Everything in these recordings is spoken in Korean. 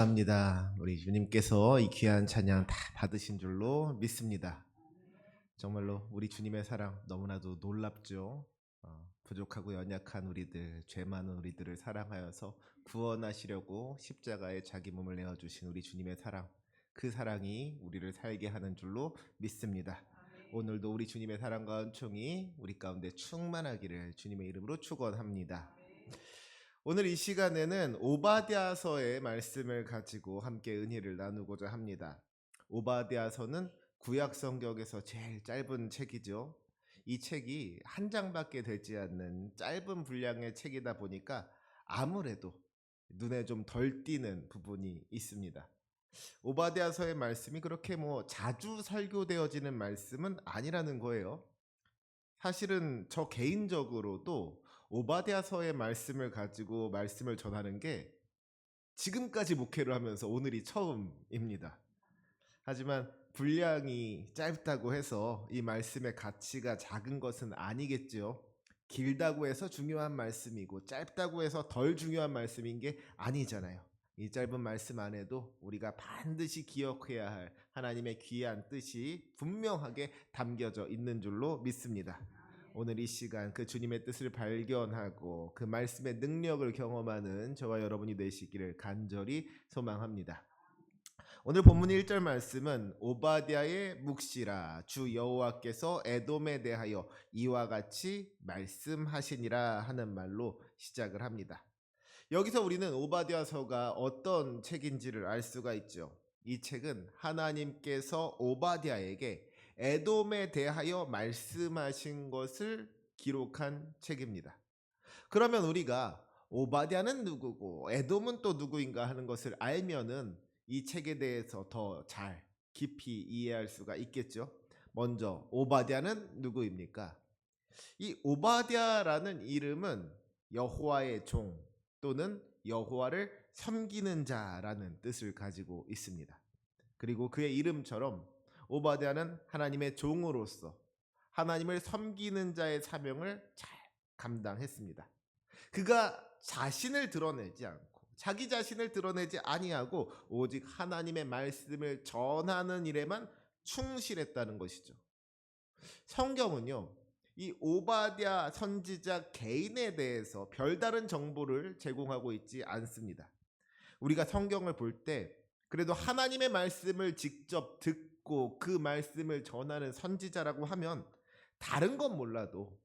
감사합니다. 우리 주님께서 이 귀한 찬양 다 받으신 줄로 믿습니다. 정말로 우리 주님의 사랑 너무나도 놀랍죠. 부족하고 연약한 우리들, 죄 많은 우리들을 사랑하여서 구원하시려고 십자가에 자기 몸을 내어주신 우리 주님의 사랑, 그 사랑이 우리를 살게 하는 줄로 믿습니다. 오늘도 우리 주님의 사랑과 은총이 우리 가운데 충만하기를 주님의 이름으로 축원합니다. 오늘 이 시간에는 오바댜서의 말씀을 가지고 함께 은혜를 나누고자 합니다. 오바댜서는 구약 성경에서 제일 짧은 책이죠. 이 책이 한 장밖에 되지 않는 짧은 분량의 책이다 보니까 아무래도 눈에 좀 덜 띄는 부분이 있습니다. 오바댜서의 말씀이 그렇게 자주 설교되어지는 말씀은 아니라는 거예요. 사실은 저 개인적으로도 오바댜서의 말씀을 가지고 말씀을 전하는 게 지금까지 목회를 하면서 오늘이 처음입니다. 하지만 분량이 짧다고 해서 이 말씀의 가치가 작은 것은 아니겠죠. 길다고 해서 중요한 말씀이고 짧다고 해서 덜 중요한 말씀인 게 아니잖아요. 이 짧은 말씀 안에도 우리가 반드시 기억해야 할 하나님의 귀한 뜻이 분명하게 담겨져 있는 줄로 믿습니다. 오늘 이 시간 그 주님의 뜻을 발견하고 그 말씀의 능력을 경험하는 저와 여러분이 되시기를 간절히 소망합니다. 오늘 본문 1절 말씀은 오바댜의 묵시라 주 여호와께서 에돔에 대하여 이와 같이 말씀하시니라 하는 말로 시작을 합니다. 여기서 우리는 오바댜서가 어떤 책인지를 알 수가 있죠. 이 책은 하나님께서 오바댜에게 에돔에 대하여 말씀하신 것을 기록한 책입니다. 그러면 우리가 오바댜는 누구고 에돔은 또 누구인가 하는 것을 알면은 이 책에 대해서 더 잘 깊이 이해할 수가 있겠죠. 먼저 오바댜는 누구입니까? 이 오바댜라는 이름은 여호와의 종 또는 여호와를 섬기는 자라는 뜻을 가지고 있습니다. 그리고 그의 이름처럼 오바댜는 하나님의 종으로서 하나님을 섬기는 자의 사명을 잘 감당했습니다. 그가 자신을 드러내지 않고 자기 자신을 드러내지 아니하고 오직 하나님의 말씀을 전하는 일에만 충실했다는 것이죠. 성경은요, 이 오바댜 선지자 개인에 대해서 별다른 정보를 제공하고 있지 않습니다. 우리가 성경을 볼 때 그래도 하나님의 말씀을 직접 듣고 그 말씀을 전하는 선지자라고 하면 다른 건 몰라도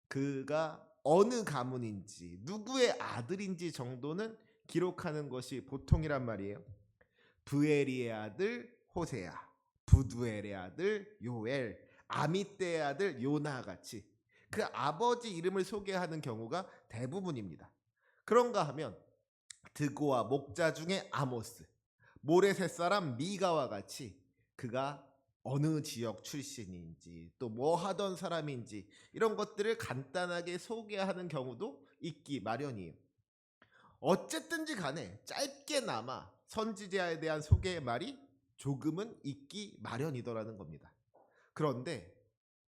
그가 어느 가문인지 누구의 아들인지 정도는 기록하는 것이 보통이란 말이에요. 브에리의 아들 호세야, 부두엘의 아들 요엘, 아미떼의 아들 요나 같이 그 아버지 이름을 소개하는 경우가 대부분입니다. 그런가 하면 드고와 목자 중에 아모스, 모레셋 사람 미가와 같이 그가 어느 지역 출신인지 또 뭐 하던 사람인지 이런 것들을 간단하게 소개하는 경우도 있기 마련이에요. 어쨌든지 간에 짧게나마 선지자에 대한 소개의 말이 조금은 있기 마련이더라는 겁니다. 그런데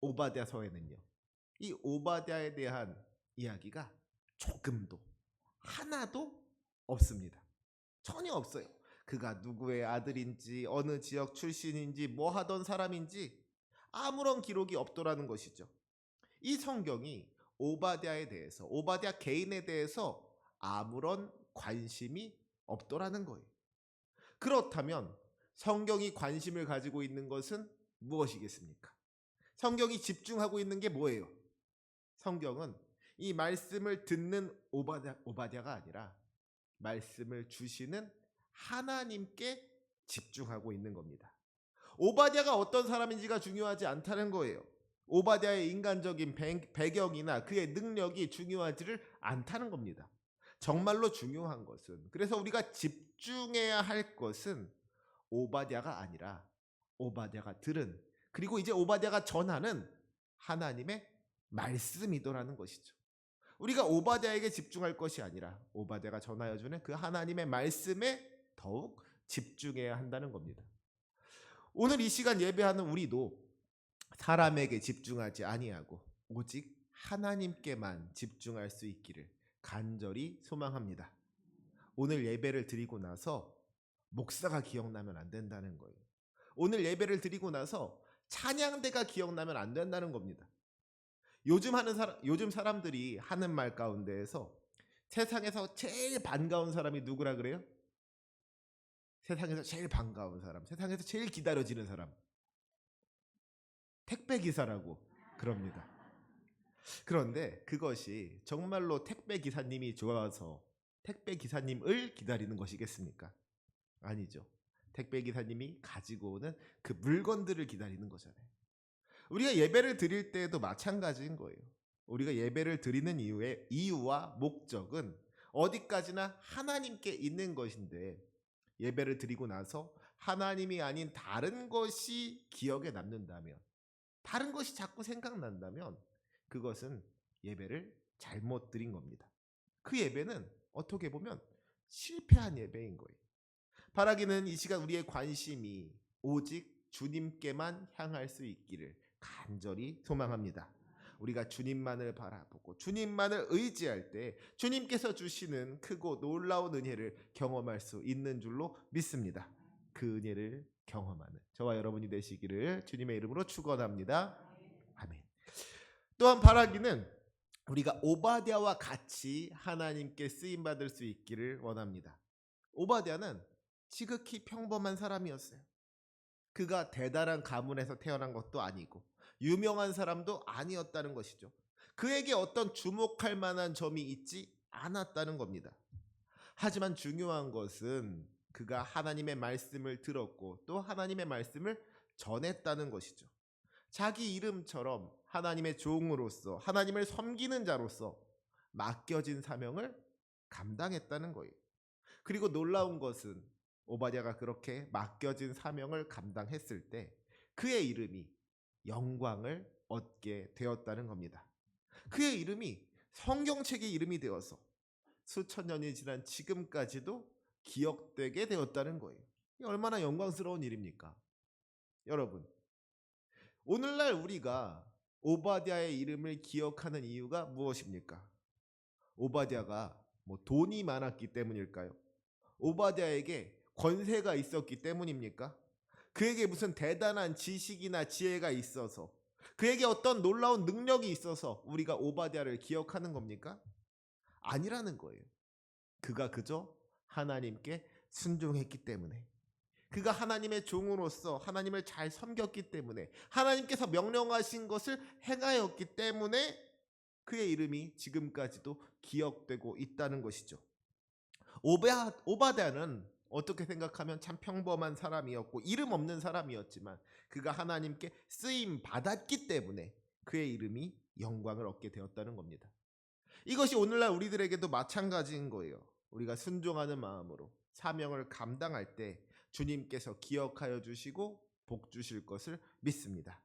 오바댜서에는요, 이 오바댜에 대한 이야기가 조금도 하나도 없습니다. 전혀 없어요. 그가 누구의 아들인지 어느 지역 출신인지 뭐 하던 사람인지 아무런 기록이 없더라는 것이죠. 이 성경이 오바댜에 대해서 오바댜 개인에 대해서 아무런 관심이 없더라는 거예요. 그렇다면 성경이 관심을 가지고 있는 것은 무엇이겠습니까? 성경이 집중하고 있는 게 뭐예요? 성경은 이 말씀을 듣는 오바댜가 아니라 말씀을 주시는 하나님께 집중하고 있는 겁니다. 오바댜가 어떤 사람인지가 중요하지 않다는 거예요. 오바댜의 인간적인 배경이나 그의 능력이 중요하지를 않다는 겁니다. 정말로 중요한 것은, 그래서 우리가 집중해야 할 것은 오바댜가 아니라 오바댜가 들은, 그리고 이제 오바댜가 전하는 하나님의 말씀이더라는 것이죠. 우리가 오바댜에게 집중할 것이 아니라 오바댜가 전하여 주는 그 하나님의 말씀에 더욱 집중해야 한다는 겁니다. 오늘 이 시간 예배하는 우리도 사람에게 집중하지 아니하고 오직 하나님께만 집중할 수 있기를 간절히 소망합니다. 오늘 예배를 드리고 나서 목사가 기억나면 안 된다는 거예요. 오늘 예배를 드리고 나서 찬양대가 기억나면 안 된다는 겁니다. 요즘 사람들이 하는 말 가운데에서 세상에서 제일 반가운 사람이 누구라 그래요? 세상에서 제일 반가운 사람, 세상에서 제일 기다려지는 사람, 택배 기사라고 그럽니다. 그런데 그것이 정말로 택배 기사님이 좋아서 택배 기사님을 기다리는 것이겠습니까? 아니죠. 택배 기사님이 가지고 오는 그 물건들을 기다리는 거잖아요. 우리가 예배를 드릴 때에도 마찬가지인 거예요. 우리가 예배를 드리는 이유와 목적은 어디까지나 하나님께 있는 것인데, 예배를 드리고 나서 하나님이 아닌 다른 것이 기억에 남는다면, 다른 것이 자꾸 생각난다면 그것은 예배를 잘못 드린 겁니다. 그 예배는 어떻게 보면 실패한 예배인 거예요. 바라기는 이 시간 우리의 관심이 오직 주님께만 향할 수 있기를 간절히 소망합니다. 우리가 주님만을 바라보고 주님만을 의지할 때 주님께서 주시는 크고 놀라운 은혜를 경험할 수 있는 줄로 믿습니다. 그 은혜를 경험하는 저와 여러분이 되시기를 주님의 이름으로 축원합니다. 아멘. 또한 바라기는 우리가 오바댜와 같이 하나님께 쓰임 받을 수 있기를 원합니다. 오바댜는 지극히 평범한 사람이었어요. 그가 대단한 가문에서 태어난 것도 아니고 유명한 사람도 아니었다는 것이죠. 그에게 어떤 주목할 만한 점이 있지 않았다는 겁니다. 하지만 중요한 것은 그가 하나님의 말씀을 들었고 또 하나님의 말씀을 전했다는 것이죠. 자기 이름처럼 하나님의 종으로서 하나님을 섬기는 자로서 맡겨진 사명을 감당했다는 거예요. 그리고 놀라운 것은 오바댜가 그렇게 맡겨진 사명을 감당했을 때 그의 이름이 영광을 얻게 되었다는 겁니다. 그의 이름이 성경책의 이름이 되어서 수천 년이 지난 지금까지도 기억되게 되었다는 거예요. 이 얼마나 영광스러운 일입니까? 여러분, 오늘날 우리가 오바댜의 이름을 기억하는 이유가 무엇입니까? 오바댜가 돈이 많았기 때문일까요? 오바댜에게 권세가 있었기 때문입니까? 그에게 무슨 대단한 지식이나 지혜가 있어서, 그에게 어떤 놀라운 능력이 있어서 우리가 오바댜를 기억하는 겁니까? 아니라는 거예요. 그가 그저 하나님께 순종했기 때문에, 그가 하나님의 종으로서 하나님을 잘 섬겼기 때문에, 하나님께서 명령하신 것을 행하였기 때문에 그의 이름이 지금까지도 기억되고 있다는 것이죠. 오바댜는 어떻게 생각하면 참 평범한 사람이었고 이름 없는 사람이었지만 그가 하나님께 쓰임 받았기 때문에 그의 이름이 영광을 얻게 되었다는 겁니다. 이것이 오늘날 우리들에게도 마찬가지인 거예요. 우리가 순종하는 마음으로 사명을 감당할 때 주님께서 기억하여 주시고 복 주실 것을 믿습니다.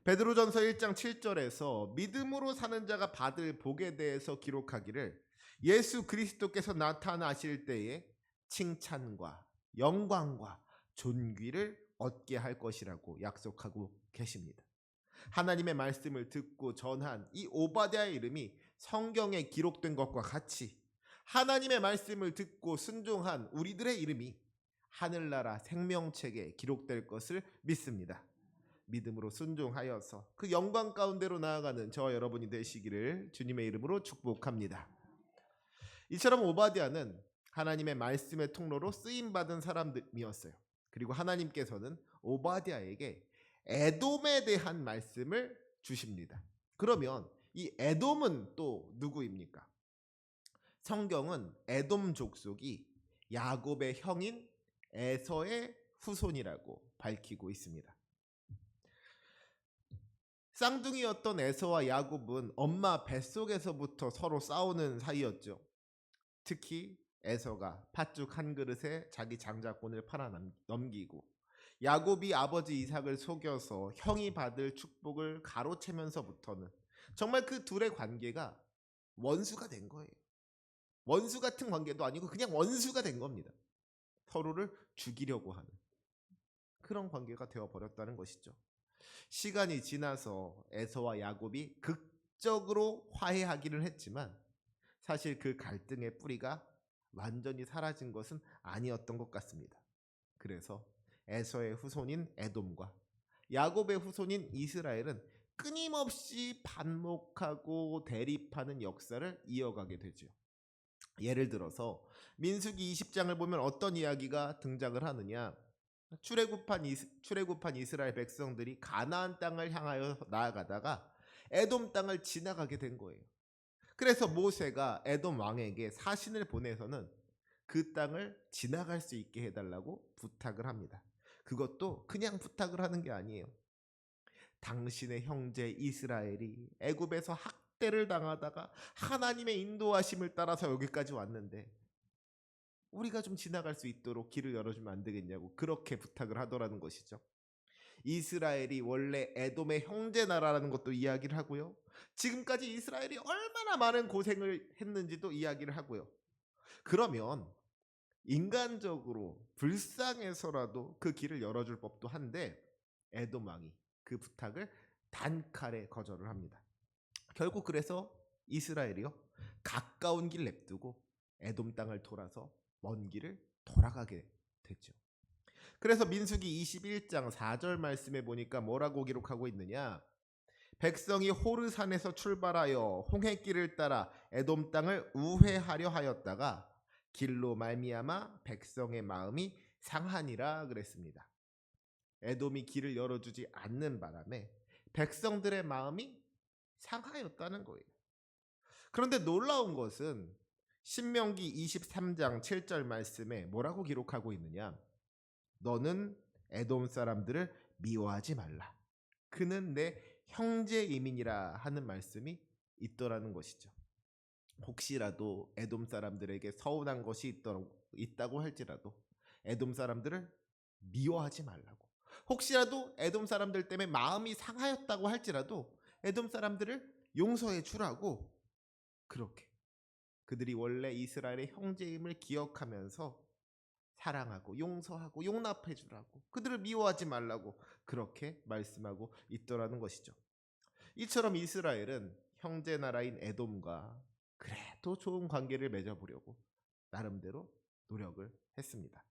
베드로전서 1장 7절에서 믿음으로 사는 자가 받을 복에 대해서 기록하기를 예수 그리스도께서 나타나실 때에 칭찬과 영광과 존귀를 얻게 할 것이라고 약속하고 계십니다. 하나님의 말씀을 듣고 전한 이 오바댜의 이름이 성경에 기록된 것과 같이 하나님의 말씀을 듣고 순종한 우리들의 이름이 하늘나라 생명책에 기록될 것을 믿습니다. 믿음으로 순종하여서 그 영광 가운데로 나아가는 저와 여러분이 되시기를 주님의 이름으로 축복합니다. 이처럼 오바댜는 하나님의 말씀의 통로로 쓰임받은 사람이었어요. 그리고 하나님께서는 오바댜에게 에돔에 대한 말씀을 주십니다. 그러면 이 에돔은 또 누구입니까? 성경은 에돔 족속이 야곱의 형인 에서의 후손이라고 밝히고 있습니다. 쌍둥이였던 에서와 야곱은 엄마 뱃속에서부터 서로 싸우는 사이였죠. 특히 에서가 팥죽 한 그릇에 자기 장자권을 팔아 넘기고 야곱이 아버지 이삭을 속여서 형이 받을 축복을 가로채면서부터는 정말 그 둘의 관계가 원수가 된 거예요. 원수 같은 관계도 아니고 그냥 원수가 된 겁니다. 서로를 죽이려고 하는 그런 관계가 되어버렸다는 것이죠. 시간이 지나서 에서와 야곱이 극적으로 화해하기는 했지만 사실 그 갈등의 뿌리가 완전히 사라진 것은 아니었던 것 같습니다. 그래서 에서의 후손인 에돔과 야곱의 후손인 이스라엘은 끊임없이 반목하고 대립하는 역사를 이어가게 되죠. 예를 들어서 민수기 20장을 보면 어떤 이야기가 등장을 하느냐? 출애굽한 이스라엘 백성들이 가나안 땅을 향하여 나아가다가 에돔 땅을 지나가게 된 거예요. 그래서 모세가 에돔 왕에게 사신을 보내서는 그 땅을 지나갈 수 있게 해달라고 부탁을 합니다. 그것도 그냥 부탁을 하는 게 아니에요. 당신의 형제 이스라엘이 애굽에서 학대를 당하다가 하나님의 인도하심을 따라서 여기까지 왔는데 우리가 좀 지나갈 수 있도록 길을 열어주면 안 되겠냐고 그렇게 부탁을 하더라는 것이죠. 이스라엘이 원래 에돔의 형제 나라라는 것도 이야기를 하고요. 지금까지 이스라엘이 얼마나 많은 고생을 했는지도 이야기를 하고요. 그러면 인간적으로 불쌍해서라도 그 길을 열어줄 법도 한데 에돔 왕이 그 부탁을 단칼에 거절을 합니다. 결국 그래서 이스라엘이요 가까운 길 냅두고 에돔 땅을 돌아서 먼 길을 돌아가게 됐죠. 그래서 민수기 21장 4절 말씀에 보니까 뭐라고 기록하고 있느냐? 백성이 호르산에서 출발하여 홍해길을 따라 에돔 땅을 우회하려 하였다가 길로 말미암아 백성의 마음이 상하니라 그랬습니다. 에돔이 길을 열어주지 않는 바람에 백성들의 마음이 상하였다는 거예요. 그런데 놀라운 것은 신명기 23장 7절 말씀에 뭐라고 기록하고 있느냐? 너는 에돔 사람들을 미워하지 말라. 그는 내 형제임이니라 하는 말씀이 있더라는 것이죠. 혹시라도 에돔 사람들에게 서운한 것이 있다고 할지라도 에돔 사람들을 미워하지 말라고. 혹시라도 에돔 사람들 때문에 마음이 상하였다고 할지라도 에돔 사람들을 용서해 주라고 그렇게 그들이 원래 이스라엘의 형제임을 기억하면서 사랑하고 용서하고 용납해 주라고 그들을 미워하지 말라고 그렇게 말씀하고 있더라는 것이죠. 이처럼 이스라엘은 형제 나라인 에돔과 그래도 좋은 관계를 맺어보려고 나름대로 노력을 했습니다.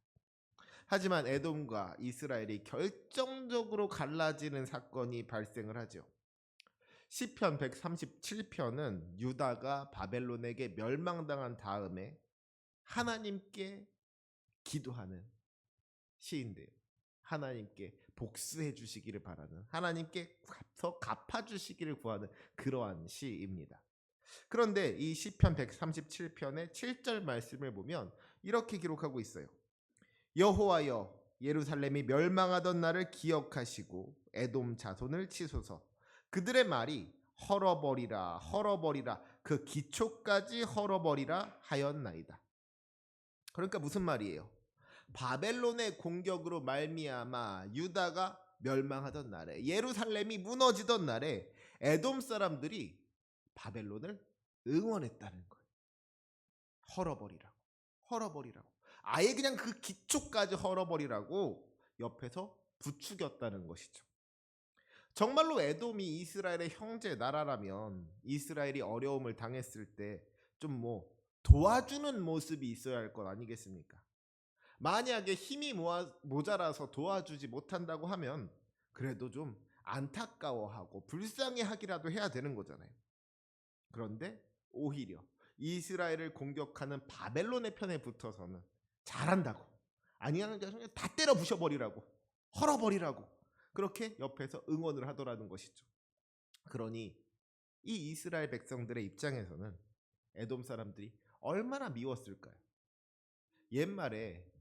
하지만 에돔과 이스라엘이 결정적으로 갈라지는 사건이 발생을 하죠. 시편 137편은 유다가 바벨론에게 멸망당한 다음에 하나님께 기도하는 시인데요. 하나님께 복수해 주시기를 바라는 하나님께 갚아주시기를 구하는 그러한 시입니다. 그런데 이 시편 137편의 7절 말씀을 보면 이렇게 기록하고 있어요. 여호와여 예루살렘이 멸망하던 날을 기억하시고 에돔 자손을 치소서. 그들의 말이 헐어버리라 헐어버리라 그 기초까지 헐어버리라 하였나이다. 그러니까 무슨 말이에요? 바벨론의 공격으로 말미암아 유다가 멸망하던 날에 예루살렘이 무너지던 날에 에돔 사람들이 바벨론을 응원했다는 거예요. 헐어버리라고 헐어버리라고 아예 그냥 그 기초까지 헐어버리라고 옆에서 부추겼다는 것이죠. 정말로 에돔이 이스라엘의 형제 나라라면 이스라엘이 어려움을 당했을 때 좀 도와주는 모습이 있어야 할 것 아니겠습니까? 만약에 힘이 모자라서 도와주지 못한다고 하면 그래도 좀 안타까워하고 불쌍해하기라도 해야 되는 거잖아요. 그런데 오히려 이스라엘을 공격하는 바벨론의 편에 붙어서는 잘한다고 아니하는 게 아니라 다 때려 부셔버리라고 헐어버리라고 그렇게 옆에서 응원을 하더라는 것이죠. 그러니 이 이스라엘 백성들의 입장에서는 에돔 사람들이 얼마나 미웠을까요? 옛말에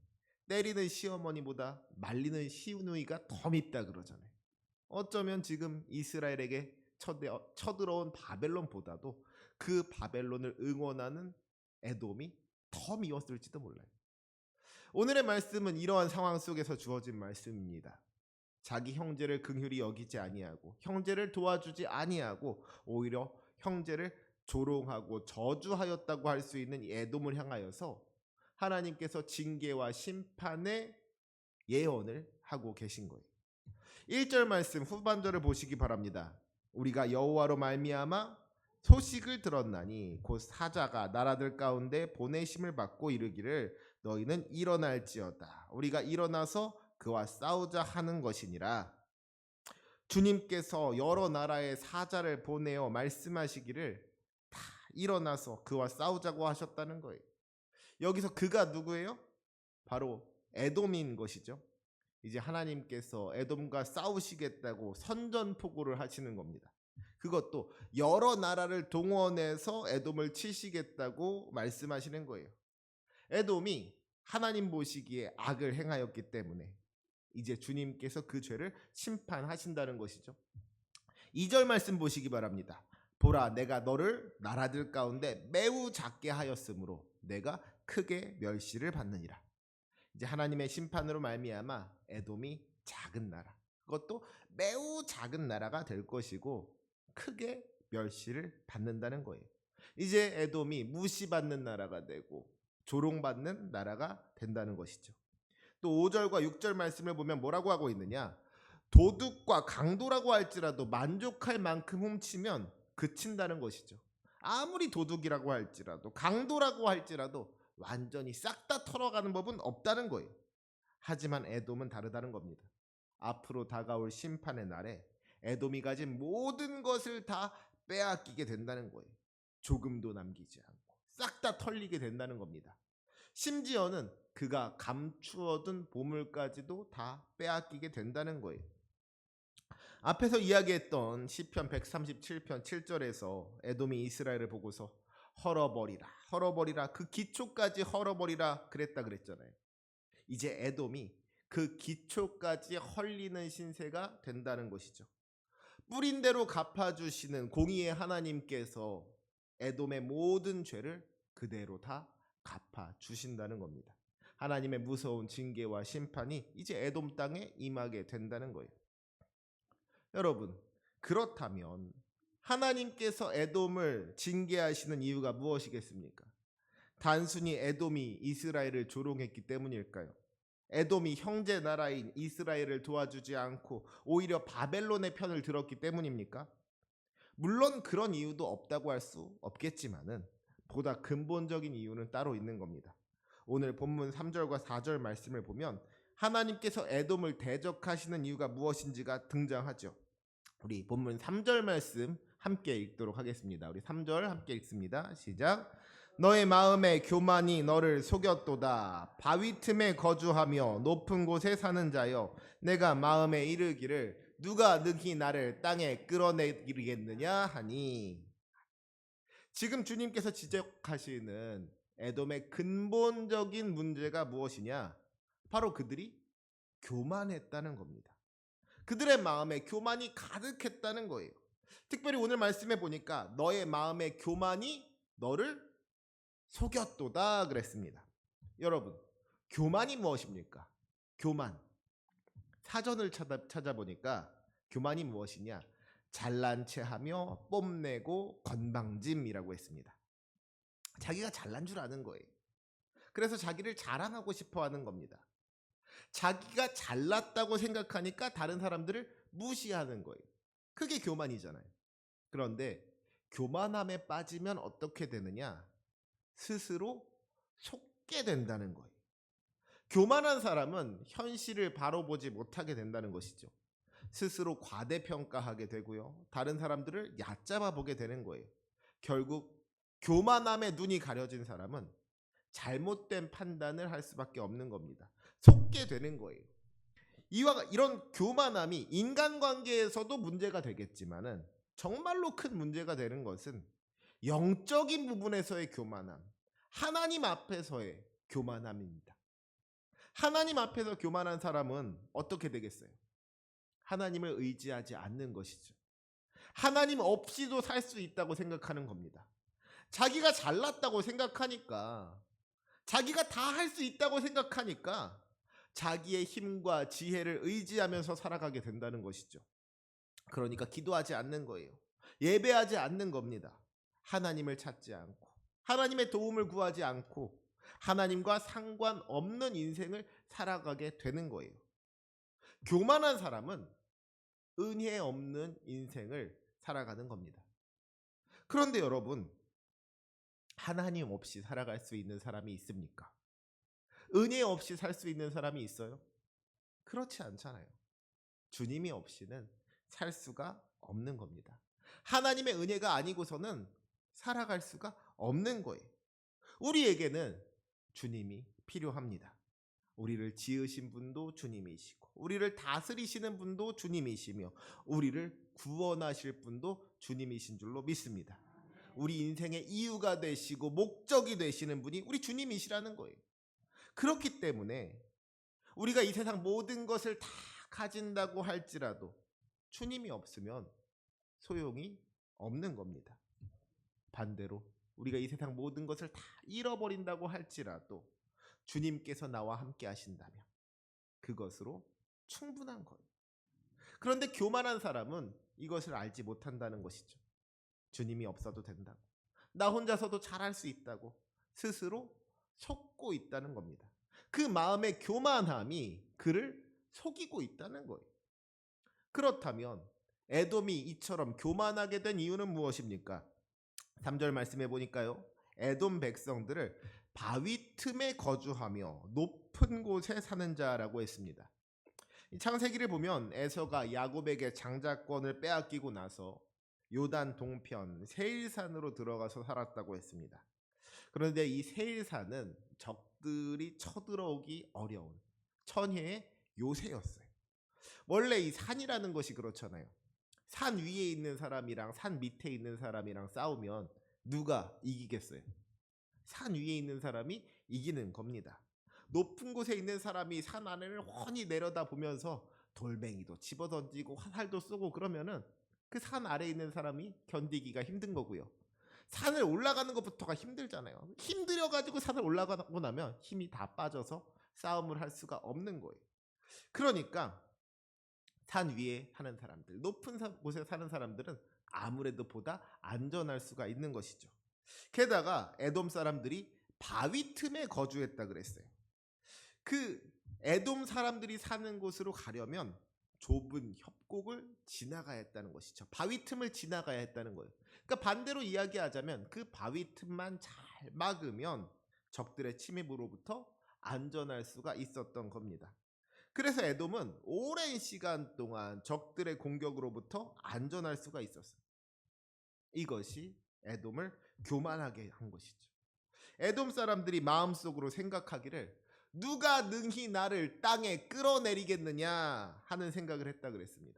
때리는 시어머니보다 말리는 시누이가 더 밉다 그러잖아요. 어쩌면 지금 이스라엘에게 쳐들어온 바벨론보다도 그 바벨론을 응원하는 에돔이 더 미웠을지도 몰라요. 오늘의 말씀은 이러한 상황 속에서 주어진 말씀입니다. 자기 형제를 긍휼히 여기지 아니하고 형제를 도와주지 아니하고 오히려 형제를 조롱하고 저주하였다고 할 수 있는 에돔을 향하여서 하나님께서 징계와 심판의 예언을 하고 계신 거예요. 1절 말씀 후반절을 보시기 바랍니다. 우리가 여호와로 말미암아 소식을 들었나니 곧 사자가 나라들 가운데 보내심을 받고 이르기를 너희는 일어날지어다. 우리가 일어나서 그와 싸우자 하는 것이니라. 주님께서 여러 나라의 사자를 보내어 말씀하시기를 다 일어나서 그와 싸우자고 하셨다는 거예요. 여기서 그가 누구예요? 바로 에돔인 것이죠. 이제 하나님께서 에돔과 싸우시겠다고 선전포고를 하시는 겁니다. 그것도 여러 나라를 동원해서 에돔을 치시겠다고 말씀하시는 거예요. 에돔이 하나님 보시기에 악을 행하였기 때문에 이제 주님께서 그 죄를 심판하신다는 것이죠. 2절 말씀 보시기 바랍니다. 보라, 내가 너를 나라들 가운데 매우 작게 하였으므로 내가 크게 멸시를 받느니라. 이제 하나님의 심판으로 말미암아 에돔이 작은 나라, 그것도 매우 작은 나라가 될 것이고 크게 멸시를 받는다는 거예요. 이제 에돔이 무시받는 나라가 되고 조롱받는 나라가 된다는 것이죠. 또 5절과 6절 말씀을 보면 뭐라고 하고 있느냐? 도둑과 강도라고 할지라도 만족할 만큼 훔치면 그친다는 것이죠. 아무리 도둑이라고 할지라도 강도라고 할지라도 완전히 싹 다 털어가는 법은 없다는 거예요. 하지만 에돔은 다르다는 겁니다. 앞으로 다가올 심판의 날에 에돔이 가진 모든 것을 다 빼앗기게 된다는 거예요. 조금도 남기지 않고 싹 다 털리게 된다는 겁니다. 심지어는 그가 감추어둔 보물까지도 다 빼앗기게 된다는 거예요. 앞에서 이야기했던 시편 137편 7절에서 에돔이 이스라엘을 보고서 헐어버리라 헐어버리라 그 기초까지 헐어버리라 그랬다 그랬잖아요. 이제 에돔이 그 기초까지 헐리는 신세가 된다는 것이죠. 뿌린 대로 갚아주시는 공의의 하나님께서 에돔의 모든 죄를 그대로 다 갚아주신다는 겁니다. 하나님의 무서운 징계와 심판이 이제 에돔 땅에 임하게 된다는 거예요. 여러분, 그렇다면 하나님께서 에돔을 징계하시는 이유가 무엇이겠습니까? 단순히 에돔이 이스라엘을 조롱했기 때문일까요? 에돔이 형제 나라인 이스라엘을 도와주지 않고 오히려 바벨론의 편을 들었기 때문입니까? 물론 그런 이유도 없다고 할 수 없겠지만은 보다 근본적인 이유는 따로 있는 겁니다. 오늘 본문 3절과 4절 말씀을 보면 하나님께서 에돔을 대적하시는 이유가 무엇인지가 등장하죠. 우리 본문 3절 말씀 함께 읽도록 하겠습니다. 우리 3절 함께 읽습니다. 시작. 너의 마음의 교만이 너를 속였도다. 바위 틈에 거주하며 높은 곳에 사는 자여, 내가 마음에 이르기를 누가 능히 나를 땅에 끌어내리겠느냐 하니. 지금 주님께서 지적하시는 에돔의 근본적인 문제가 무엇이냐? 바로 그들이 교만했다는 겁니다. 그들의 마음에 교만이 가득했다는 거예요. 특별히 오늘 말씀해 보니까 너의 마음의 교만이 너를 속였도다 그랬습니다. 여러분, 교만이 무엇입니까? 교만. 사전을 찾아보니까 교만이 무엇이냐? 잘난 체하며 뽐내고 건방짐이라고 했습니다. 자기가 잘난 줄 아는 거예요. 그래서 자기를 자랑하고 싶어 하는 겁니다. 자기가 잘났다고 생각하니까 다른 사람들을 무시하는 거예요. 그게 교만이잖아요. 그런데 교만함에 빠지면 어떻게 되느냐? 스스로 속게 된다는 거예요. 교만한 사람은 현실을 바로 보지 못하게 된다는 것이죠. 스스로 과대평가하게 되고요. 다른 사람들을 얕잡아 보게 되는 거예요. 결국 교만함에 눈이 가려진 사람은 잘못된 판단을 할 수밖에 없는 겁니다. 속게 되는 거예요. 이런 교만함이 인간관계에서도 문제가 되겠지만은 정말로 큰 문제가 되는 것은 영적인 부분에서의 교만함, 하나님 앞에서의 교만함입니다. 하나님 앞에서 교만한 사람은 어떻게 되겠어요? 하나님을 의지하지 않는 것이죠. 하나님 없이도 살 수 있다고 생각하는 겁니다. 자기가 잘났다고 생각하니까, 자기가 다 할 수 있다고 생각하니까 자기의 힘과 지혜를 의지하면서 살아가게 된다는 것이죠. 그러니까 기도하지 않는 거예요. 예배하지 않는 겁니다. 하나님을 찾지 않고, 하나님의 도움을 구하지 않고 하나님과 상관없는 인생을 살아가게 되는 거예요. 교만한 사람은 은혜 없는 인생을 살아가는 겁니다. 그런데 여러분, 하나님 없이 살아갈 수 있는 사람이 있습니까? 은혜 없이 살 수 있는 사람이 있어요? 그렇지 않잖아요. 주님이 없이는 살 수가 없는 겁니다. 하나님의 은혜가 아니고서는 살아갈 수가 없는 거예요. 우리에게는 주님이 필요합니다. 우리를 지으신 분도 주님이시고, 우리를 다스리시는 분도 주님이시며, 우리를 구원하실 분도 주님이신 줄로 믿습니다. 우리 인생의 이유가 되시고 목적이 되시는 분이 우리 주님이시라는 거예요. 그렇기 때문에 우리가 이 세상 모든 것을 다 가진다고 할지라도 주님이 없으면 소용이 없는 겁니다. 반대로 우리가 이 세상 모든 것을 다 잃어버린다고 할지라도 주님께서 나와 함께 하신다면 그것으로 충분한 거예요. 그런데 교만한 사람은 이것을 알지 못한다는 것이죠. 주님이 없어도 된다고, 나 혼자서도 잘할 수 있다고 스스로 속고 있다는 겁니다. 그 마음의 교만함이 그를 속이고 있다는 거예요. 그렇다면 에돔이 이처럼 교만하게 된 이유는 무엇입니까? 3절 말씀해 보니까요, 에돔 백성들을 바위 틈에 거주하며 높은 곳에 사는 자라고 했습니다. 창세기를 보면 에서가 야곱에게 장자권을 빼앗기고 나서 요단 동편 세일산으로 들어가서 살았다고 했습니다. 그런데 이 세일산은 적들이 쳐들어오기 어려운 천혜의 요새였어요. 원래 이 산이라는 것이 그렇잖아요. 산 위에 있는 사람이랑 산 밑에 있는 사람이랑 싸우면 누가 이기겠어요? 산 위에 있는 사람이 이기는 겁니다. 높은 곳에 있는 사람이 산 아래를 훤히 내려다 보면서 돌멩이도 집어던지고 화살도 쏘고 그러면은 그 산 아래에 있는 사람이 견디기가 힘든 거고요. 산을 올라가는 것부터가 힘들잖아요. 힘들어가지고 산을 올라가고 나면 힘이 다 빠져서 싸움을 할 수가 없는 거예요. 그러니까 산 위에 사는 사람들, 높은 곳에 사는 사람들은 아무래도 보다 안전할 수가 있는 것이죠. 게다가 에돔 사람들이 바위 틈에 거주했다 그랬어요. 그 에돔 사람들이 사는 곳으로 가려면 좁은 협곡을 지나가야 했다는 것이죠. 바위 틈을 지나가야 했다는 거예요. 그러니까 반대로 이야기하자면 그 바위 틈만 잘 막으면 적들의 침입으로부터 안전할 수가 있었던 겁니다. 그래서 에돔은 오랜 시간 동안 적들의 공격으로부터 안전할 수가 있었어요. 이것이 에돔을 교만하게 한 것이죠. 에돔 사람들이 마음속으로 생각하기를 누가 능히 나를 땅에 끌어내리겠느냐 하는 생각을 했다 그랬습니다.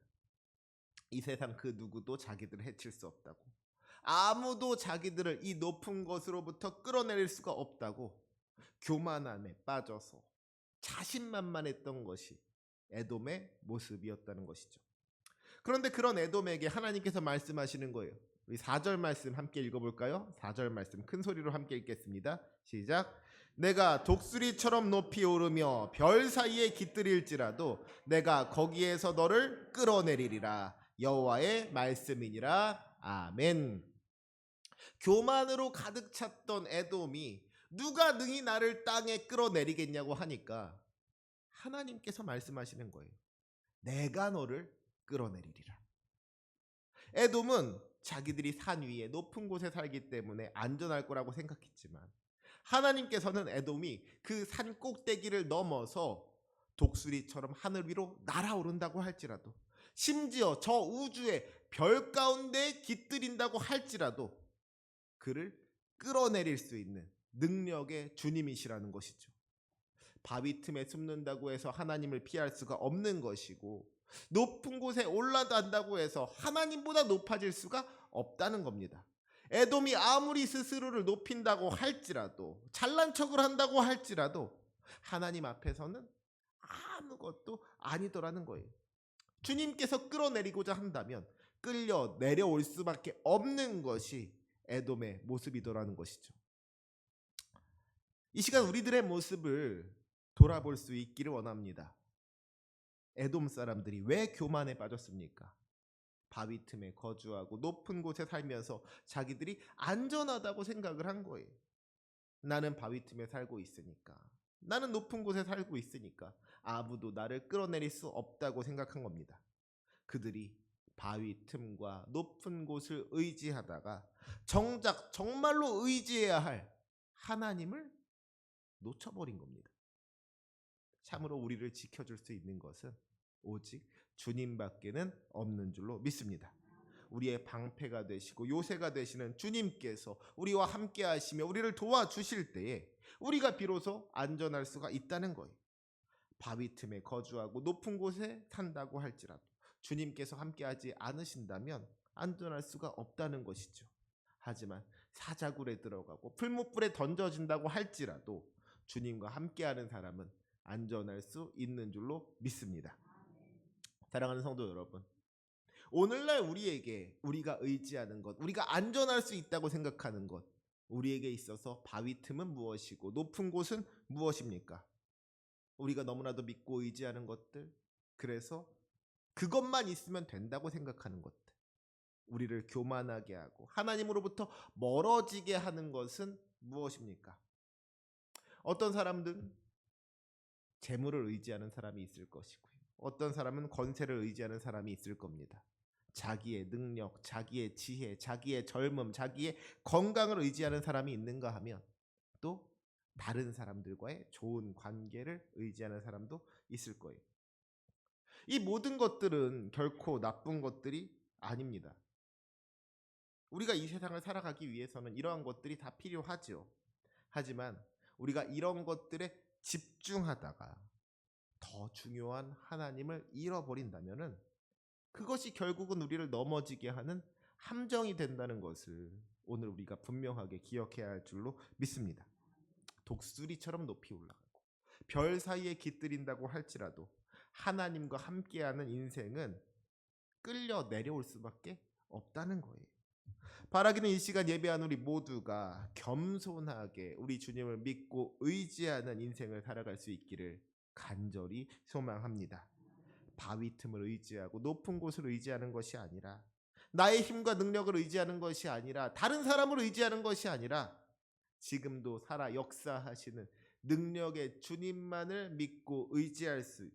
이 세상 그 누구도 자기들을 해칠 수 없다고, 아무도 자기들을 이 높은 곳으로부터 끌어내릴 수가 없다고 교만함에 빠져서 자신만만했던 것이 에돔의 모습이었다는 것이죠. 그런데 그런 에돔에게 하나님께서 말씀하시는 거예요. 우리 4절 말씀 함께 읽어볼까요? 4절 말씀 큰 소리로 함께 읽겠습니다. 시작. 내가 독수리처럼 높이 오르며 별 사이에 깃들일지라도 내가 거기에서 너를 끌어내리리라. 여호와의 말씀이니라. 아멘. 교만으로 가득 찼던 에돔이 누가 능히 나를 땅에 끌어내리겠냐고 하니까 하나님께서 말씀하시는 거예요. 내가 너를 끌어내리리라. 에돔은 자기들이 산 위에 높은 곳에 살기 때문에 안전할 거라고 생각했지만 하나님께서는 에돔이 그 산 꼭대기를 넘어서 독수리처럼 하늘 위로 날아오른다고 할지라도, 심지어 저 우주의 별 가운데 깃들인다고 할지라도 그를 끌어내릴 수 있는 능력의 주님이시라는 것이죠. 바위 틈에 숨는다고 해서 하나님을 피할 수가 없는 것이고, 높은 곳에 올라간다고 해서 하나님보다 높아질 수가 없다는 겁니다. 에돔이 아무리 스스로를 높인다고 할지라도, 잘난 척을 한다고 할지라도 하나님 앞에서는 아무것도 아니더라는 거예요. 주님께서 끌어내리고자 한다면 끌려 내려올 수밖에 없는 것이 에돔의 모습이더라는 것이죠. 이 시간 우리들의 모습을 돌아볼 수 있기를 원합니다. 에돔 사람들이 왜 교만에 빠졌습니까? 바위 틈에 거주하고 높은 곳에 살면서 자기들이 안전하다고 생각을 한 거예요. 나는 바위 틈에 살고 있으니까, 나는 높은 곳에 살고 있으니까 아무도 나를 끌어내릴 수 없다고 생각한 겁니다. 그들이 바위 틈과 높은 곳을 의지하다가 정작 정말로 의지해야 할 하나님을 놓쳐버린 겁니다. 참으로 우리를 지켜줄 수 있는 것은 오직 주님밖에는 없는 줄로 믿습니다. 우리의 방패가 되시고 요새가 되시는 주님께서 우리와 함께 하시며 우리를 도와주실 때에 우리가 비로소 안전할 수가 있다는 거예요. 바위 틈에 거주하고 높은 곳에 산다고 할지라도 주님께서 함께하지 않으신다면 안전할 수가 없다는 것이죠. 하지만 사자굴에 들어가고 풀무불에 던져진다고 할지라도 주님과 함께하는 사람은 안전할 수 있는 줄로 믿습니다. 사랑하는 성도 여러분, 오늘날 우리가 의지하는 것, 우리가 안전할 수 있다고 생각하는 것, 우리에게 있어서 바위 틈은 무엇이고 높은 곳은 무엇입니까? 우리가 너무나도 믿고 의지하는 것들, 그래서 그것만 있으면 된다고 생각하는 것들, 우리를 교만하게 하고 하나님으로부터 멀어지게 하는 것은 무엇입니까? 어떤 사람들은 재물을 의지하는 사람이 있을 것이고요. 어떤 사람은 권세를 의지하는 사람이 있을 겁니다. 자기의 능력, 자기의 지혜, 자기의 젊음, 자기의 건강을 의지하는 사람이 있는가 하면 또 다른 사람들과의 좋은 관계를 의지하는 사람도 있을 거예요. 이 모든 것들은 결코 나쁜 것들이 아닙니다. 우리가 이 세상을 살아가기 위해서는 이러한 것들이 다 필요하죠. 하지만 우리가 이런 것들에 집중하다가 더 중요한 하나님을 잃어버린다면은 그것이 결국은 우리를 넘어지게 하는 함정이 된다는 것을 오늘 우리가 분명하게 기억해야 할 줄로 믿습니다. 독수리처럼 높이 올라가고 별 사이에 깃들인다고 할지라도 하나님과 함께하는 인생은 끌려 내려올 수밖에 없다는 거예요. 바라기는 이 시간 예배한 우리 모두가 겸손하게 우리 주님을 믿고 의지하는 인생을 살아갈 수 있기를 간절히 소망합니다. 바위 틈을 의지하고 높은 곳을 의지하는 것이 아니라, 나의 힘과 능력을 의지하는 것이 아니라, 다른 사람을 의지하는 것이 아니라 지금도 살아 역사하시는 능력의 주님만을 믿고 의지할 수,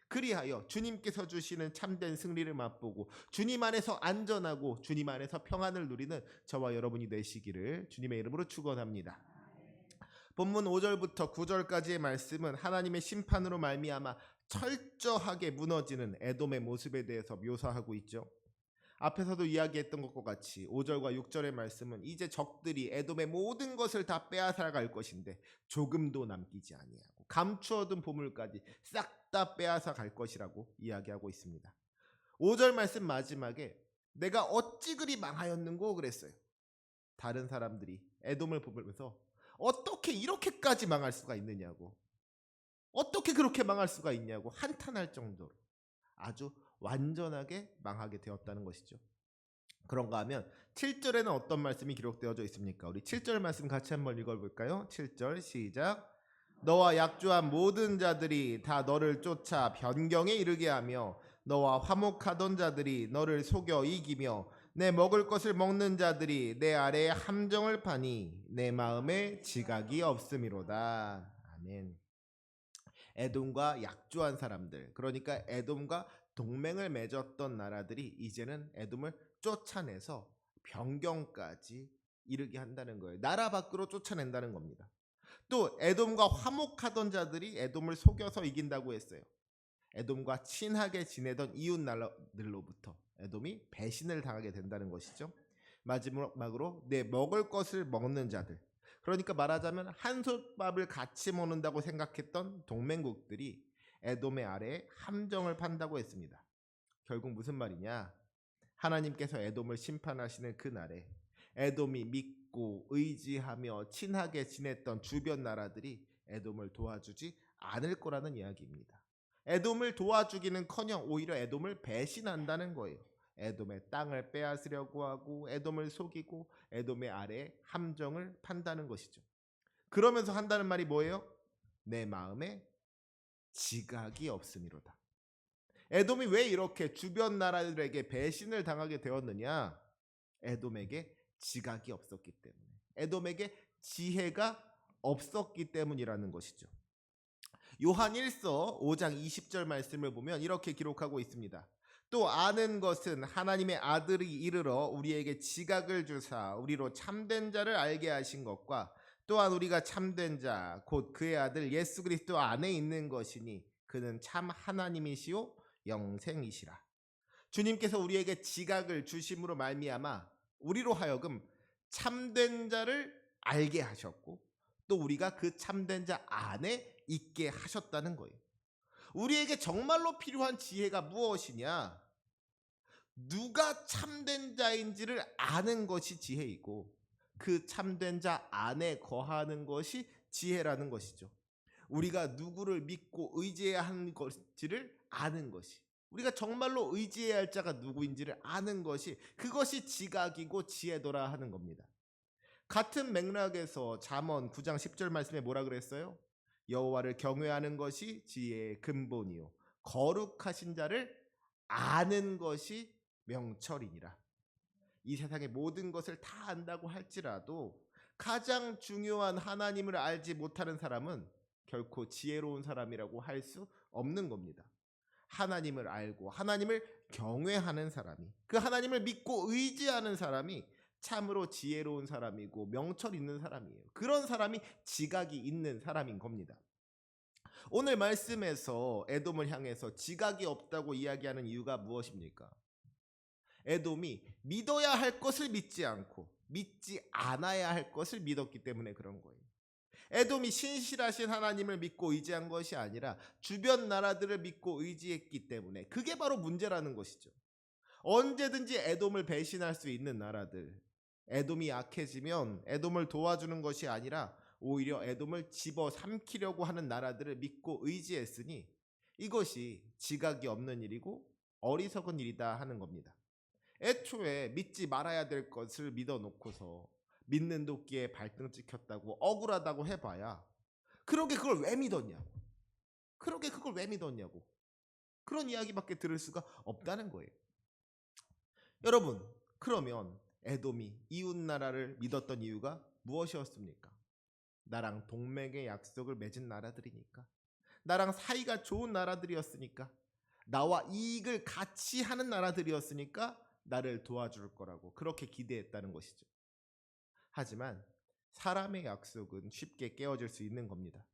그리하여 주님께서 주시는 참된 승리를 맛보고 주님 안에서 안전하고 주님 안에서 평안을 누리는 저와 여러분이 되시기를 주님의 이름으로 축원합니다. 본문 5절부터 9절까지의 말씀은 하나님의 심판으로 말미암아 철저하게 무너지는 에돔의 모습에 대해서 묘사하고 있죠. 앞에서도 이야기했던 것과 같이 5절과 6절의 말씀은 이제 적들이 에돔의 모든 것을 다 빼앗아갈 것인데 조금도 남기지 아니하고 감추어둔 보물까지 싹 다 빼앗아 갈 것이라고 이야기하고 있습니다. 5절 말씀 마지막에 내가 어찌 그리 망하였는고 그랬어요. 다른 사람들이 에돔을 보면서 어떻게 이렇게까지 망할 수가 있느냐고, 어떻게 그렇게 망할 수가 있냐고 한탄할 정도로 아주 완전하게 망하게 되었다는 것이죠. 그런가 하면 7절에는 어떤 말씀이 기록되어져 있습니까? 우리 7절 말씀 같이 한번 읽어볼까요? 7절 시작. 너와 약조한 모든 자들이 다 너를 쫓아 변경에 이르게 하며 너와 화목하던 자들이 너를 속여 이기며 내 먹을 것을 먹는 자들이 내 아래에 함정을 파니 내 마음에 지각이 없음이로다. 아멘. 에돔과 약조한 사람들, 그러니까 에돔과 동맹을 맺었던 나라들이 이제는 에돔을 쫓아내서 변경까지 이르게 한다는 거예요. 나라 밖으로 쫓아낸다는 겁니다. 또 에돔과 화목하던 자들이 에돔을 속여서 이긴다고 했어요. 에돔과 친하게 지내던 이웃 나라들로부터 에돔이 배신을 당하게 된다는 것이죠. 마지막으로 내 먹을 것을 먹는 자들, 그러니까 말하자면 한솥밥을 같이 먹는다고 생각했던 동맹국들이 에돔의 아래에 함정을 판다고 했습니다. 결국 무슨 말이냐? 하나님께서 에돔을 심판하시는 그날에 에돔이 믿고 의지하며 친하게 지냈던 주변 나라들이 에돔을 도와주지 않을 거라는 이야기입니다. 에돔을 도와주기는커녕 오히려 에돔을 배신한다는 거예요. 에돔의 땅을 빼앗으려고 하고 에돔을 속이고 에돔의 아래에 함정을 판다는 것이죠. 그러면서 한다는 말이 뭐예요? 내 마음에 지각이 없음이로다. 에돔이 왜 이렇게 주변 나라들에게 배신을 당하게 되었느냐? 에돔에게 지각이 없었기 때문에, 에돔에게 지혜가 없었기 때문이라는 것이죠. 요한 1서 5장 20절 말씀을 보면 이렇게 기록하고 있습니다. 또 아는 것은 하나님의 아들이 이르러 우리에게 지각을 주사 우리로 참된 자를 알게 하신 것과 또한 우리가 참된 자 곧 그의 아들 예수 그리스도 안에 있는 것이니 그는 참 하나님이시요 영생이시라. 주님께서 우리에게 지각을 주심으로 말미암아 우리로 하여금 참된 자를 알게 하셨고 또 우리가 그 참된 자 안에 있게 하셨다는 거예요. 우리에게 정말로 필요한 지혜가 무엇이냐? 누가 참된 자인지를 아는 것이 지혜이고 그 참된 자 안에 거하는 것이 지혜라는 것이죠. 우리가 누구를 믿고 의지해야 하는 것인지를 아는 것이, 우리가 정말로 의지해야 할 자가 누구인지를 아는 것이, 그것이 지각이고 지혜도라 하는 겁니다. 같은 맥락에서 잠언 9장 10절 말씀에 뭐라 그랬어요? 여호와를 경외하는 것이 지혜의 근본이요 거룩하신 자를 아는 것이 명철이니라. 이 세상의 모든 것을 다 안다고 할지라도 가장 중요한 하나님을 알지 못하는 사람은 결코 지혜로운 사람이라고 할 수 없는 겁니다. 하나님을 알고 하나님을 경외하는 사람이, 그 하나님을 믿고 의지하는 사람이 참으로 지혜로운 사람이고 명철 있는 사람이에요. 그런 사람이 지각이 있는 사람인 겁니다. 오늘 말씀에서 에돔을 향해서 지각이 없다고 이야기하는 이유가 무엇입니까? 에돔이 믿어야 할 것을 믿지 않고 믿지 않아야 할 것을 믿었기 때문에 그런 거예요. 에돔이 신실하신 하나님을 믿고 의지한 것이 아니라 주변 나라들을 믿고 의지했기 때문에 그게 바로 문제라는 것이죠. 언제든지 에돔을 배신할 수 있는 나라들, 에돔이 약해지면 에돔을 도와주는 것이 아니라 오히려 에돔을 집어삼키려고 하는 나라들을 믿고 의지했으니 이것이 지각이 없는 일이고 어리석은 일이다 하는 겁니다. 애초에 믿지 말아야 될 것을 믿어놓고서 믿는 도끼에 발등 찍혔다고 억울하다고 해봐야 그러게 그걸 왜 믿었냐고, 그러게 그걸 왜 믿었냐고, 그런 이야기밖에 들을 수가 없다는 거예요. 여러분, 그러면 에돔이 이웃 나라를 믿었던 이유가 무엇이었습니까? 나랑 동맹의 약속을 맺은 나라들이니까, 나랑 사이가 좋은 나라들이었으니까, 나와 이익을 같이 하는 나라들이었으니까 나를 도와줄 거라고 그렇게 기대했다는 것이죠. 하지만 사람의 약속은 쉽게 깨어질 수 있는 겁니다.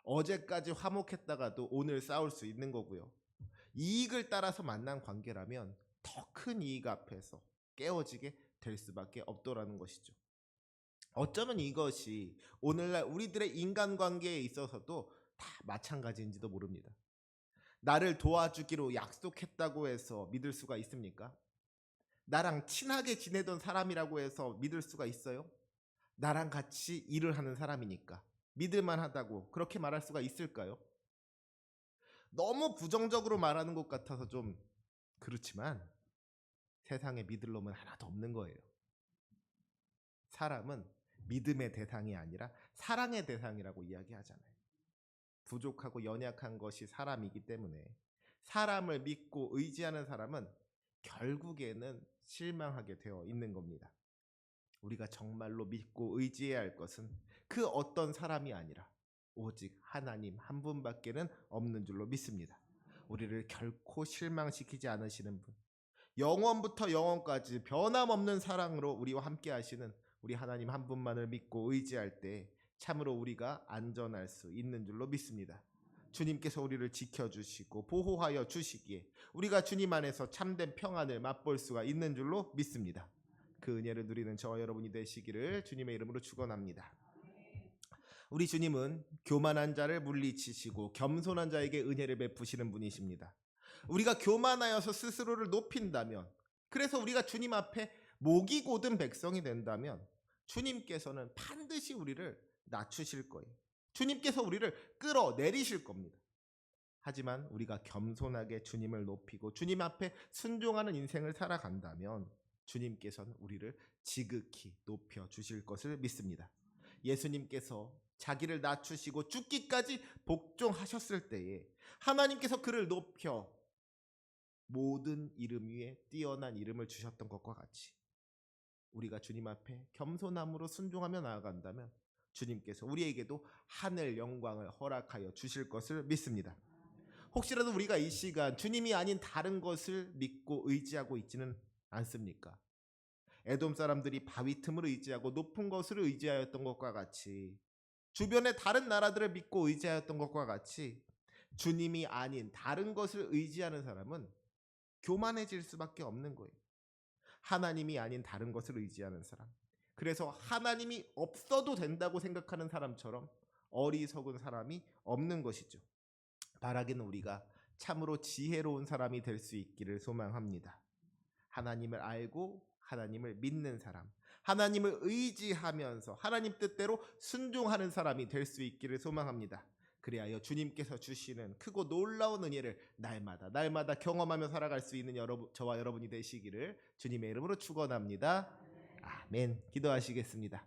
어제까지 화목했다가도 오늘 싸울 수 있는 거고요. 이익을 따라서 만난 관계라면 더 큰 이익 앞에서 깨어지게 될 수밖에 없더라는 것이죠. 어쩌면 이것이 오늘날 우리들의 인간관계에 있어서도 다 마찬가지인지도 모릅니다. 나를 도와주기로 약속했다고 해서 믿을 수가 있습니까? 나랑 친하게 지내던 사람이라고 해서 믿을 수가 있어요? 나랑 같이 일을 하는 사람이니까 믿을만 하다고 그렇게 말할 수가 있을까요? 너무 부정적으로 말하는 것 같아서 좀 그렇지만 세상에 믿을 놈은 하나도 없는 거예요. 사람은 믿음의 대상이 아니라 사랑의 대상이라고 이야기하잖아요. 부족하고 연약한 것이 사람이기 때문에 사람을 믿고 의지하는 사람은 결국에는 실망하게 되어 있는 겁니다. 우리가 정말로 믿고 의지해야 할 것은 그 어떤 사람이 아니라 오직 하나님 한 분밖에는 없는 줄로 믿습니다. 우리를 결코 실망시키지 않으시는 분, 영원부터 영원까지 변함없는 사랑으로 우리와 함께 하시는 우리 하나님 한 분만을 믿고 의지할 때 참으로 우리가 안전할 수 있는 줄로 믿습니다. 주님께서 우리를 지켜주시고 보호하여 주시기에 우리가 주님 안에서 참된 평안을 맛볼 수가 있는 줄로 믿습니다. 그 은혜를 누리는 저와 여러분이 되시기를 주님의 이름으로 축원합니다. 우리 주님은 교만한 자를 물리치시고 겸손한 자에게 은혜를 베푸시는 분이십니다. 우리가 교만하여서 스스로를 높인다면, 그래서 우리가 주님 앞에 목이 곧은 백성이 된다면 주님께서는 반드시 우리를 낮추실 거예요. 주님께서 우리를 끌어내리실 겁니다. 하지만 우리가 겸손하게 주님을 높이고 주님 앞에 순종하는 인생을 살아간다면 주님께서는 우리를 지극히 높여 주실 것을 믿습니다. 예수님께서 자기를 낮추시고 죽기까지 복종하셨을 때에 하나님께서 그를 높여 모든 이름 위에 뛰어난 이름을 주셨던 것과 같이 우리가 주님 앞에 겸손함으로 순종하며 나아간다면 주님께서 우리에게도 하늘 영광을 허락하여 주실 것을 믿습니다. 혹시라도 우리가 이 시간 주님이 아닌 다른 것을 믿고 의지하고 있지는 않습니까? 에돔 사람들이 바위 틈을 의지하고 높은 것을 의지하였던 것과 같이, 주변의 다른 나라들을 믿고 의지하였던 것과 같이, 주님이 아닌 다른 것을 의지하는 사람은 교만해질 수밖에 없는 거예요. 하나님이 아닌 다른 것을 의지하는 사람, 그래서 하나님이 없어도 된다고 생각하는 사람처럼 어리석은 사람이 없는 것이죠. 바라기는 우리가 참으로 지혜로운 사람이 될 수 있기를 소망합니다. 하나님을 알고 하나님을 믿는 사람, 하나님을 의지하면서 하나님 뜻대로 순종하는 사람이 될 수 있기를 소망합니다. 그리하여 주님께서 주시는 크고 놀라운 은혜를 날마다 경험하며 살아갈 수 있는 저와 여러분이 되시기를 주님의 이름으로 축원합니다. 아멘. 기도하시겠습니다.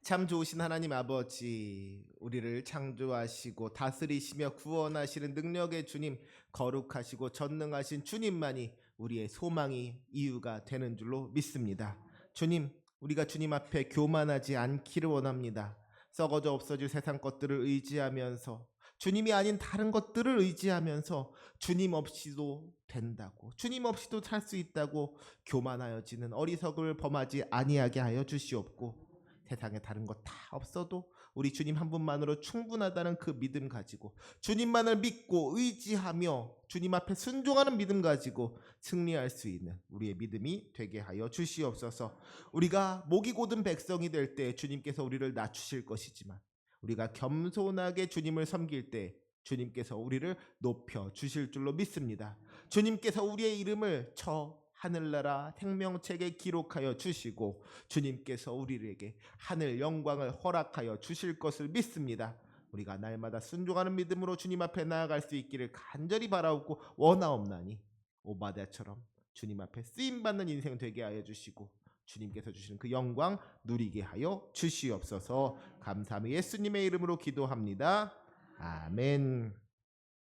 참 좋으신 하나님 아버지, 우리를 창조하시고 다스리시며 구원하시는 능력의 주님, 거룩하시고 전능하신 주님만이 우리의 소망이 이유가 되는 줄로 믿습니다. 주님, 우리가 주님 앞에 교만하지 않기를 원합니다. 썩어져 없어질 세상 것들을 의지하면서, 주님이 아닌 다른 것들을 의지하면서 주님 없이도 된다고, 주님 없이도 살 수 있다고 교만하여지는 어리석음을 범하지 아니하게 하여 주시옵고, 세상에 다른 것 다 없어도 우리 주님 한 분만으로 충분하다는 그 믿음 가지고, 주님만을 믿고 의지하며 주님 앞에 순종하는 믿음 가지고 승리할 수 있는 우리의 믿음이 되게 하여 주시옵소서. 우리가 목이 곧은 백성이 될 때 주님께서 우리를 낮추실 것이지만, 우리가 겸손하게 주님을 섬길 때 주님께서 우리를 높여 주실 줄로 믿습니다. 주님께서 우리의 이름을 저 하늘나라 생명책에 기록하여 주시고, 주님께서 우리에게 하늘 영광을 허락하여 주실 것을 믿습니다. 우리가 날마다 순종하는 믿음으로 주님 앞에 나아갈 수 있기를 간절히 바라옵고 원하옵나니, 오바댜처럼 주님 앞에 쓰임받는 인생 되게 하여 주시고, 주님께서 주시는 그 영광 누리게 하여 주시옵소서. 감사하며 예수님의 이름으로 기도합니다. 아멘.